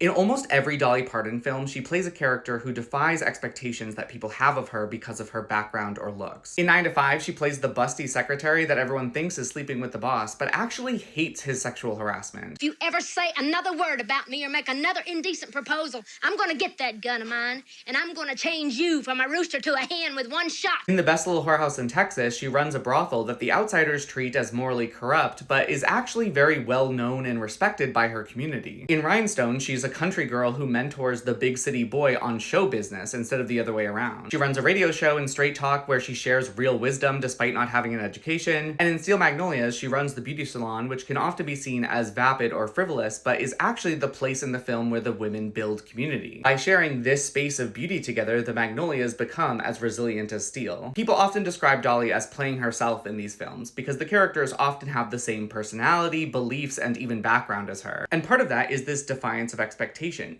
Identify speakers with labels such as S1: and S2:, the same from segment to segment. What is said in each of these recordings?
S1: In almost every Dolly Parton film, she plays a character who defies expectations that people have of her because of her background or looks. In 9 to 5, she plays the busty secretary that everyone thinks is sleeping with the boss, but actually hates his sexual harassment.
S2: If you ever say another word about me or make another indecent proposal, I'm gonna get that gun of mine, and I'm gonna change you from a rooster to a hen with one shot.
S1: In The Best Little Whorehouse in Texas, she runs a brothel that the outsiders treat as morally corrupt, but is actually very well known and respected by her community. In Rhinestone, she's a country girl who mentors the big city boy on show business instead of the other way around. She runs a radio show in Straight Talk where she shares real wisdom despite not having an education, and in Steel Magnolias, she runs the beauty salon, which can often be seen as vapid or frivolous, but is actually the place in the film where the women build community. By sharing this space of beauty together, the Magnolias become as resilient as steel. People often describe Dolly as playing herself in these films because the characters often have the same personality, beliefs, and even background as her. And part of that is this defiance of expectation.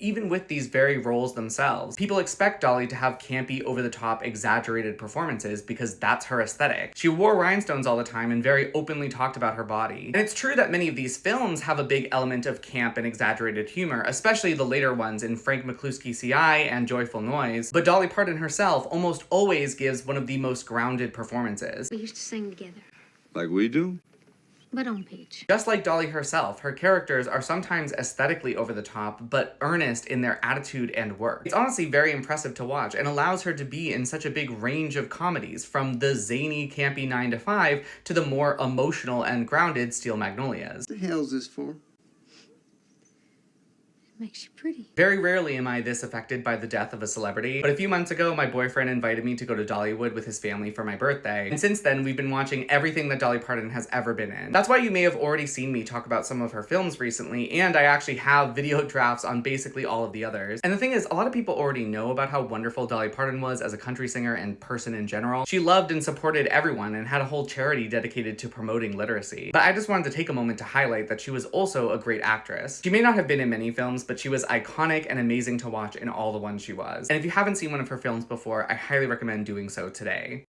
S1: Even with these very roles themselves, people expect Dolly to have campy, over-the-top, exaggerated performances because that's her aesthetic. She wore rhinestones all the time and very openly talked about her body. And it's true that many of these films have a big element of camp and exaggerated humor, especially the later ones in Frank McCluskey CI and Joyful Noise, but Dolly Parton herself almost always gives one of the most grounded performances.
S2: We used to sing together,
S3: Like we do?
S2: but on Peach.
S1: Just like Dolly herself, her characters are sometimes aesthetically over the top, but earnest in their attitude and work. It's honestly very impressive to watch and allows her to be in such a big range of comedies, from the zany, campy 9 to 5 to the more emotional and grounded Steel Magnolias.
S3: What the hell's this for?
S2: Makes you pretty.
S1: Very rarely am I this affected by the death of a celebrity, but a few months ago, my boyfriend invited me to go to Dollywood with his family for my birthday, and since then, we've been watching everything that Dolly Parton has ever been in. That's why you may have already seen me talk about some of her films recently, and I actually have video drafts on basically all of the others. And the thing is, a lot of people already know about how wonderful Dolly Parton was as a country singer and person in general. She loved and supported everyone and had a whole charity dedicated to promoting literacy. But I just wanted to take a moment to highlight that she was also a great actress. She may not have been in many films, but she was iconic and amazing to watch in all the ones she was. And if you haven't seen one of her films before, I highly recommend doing so today.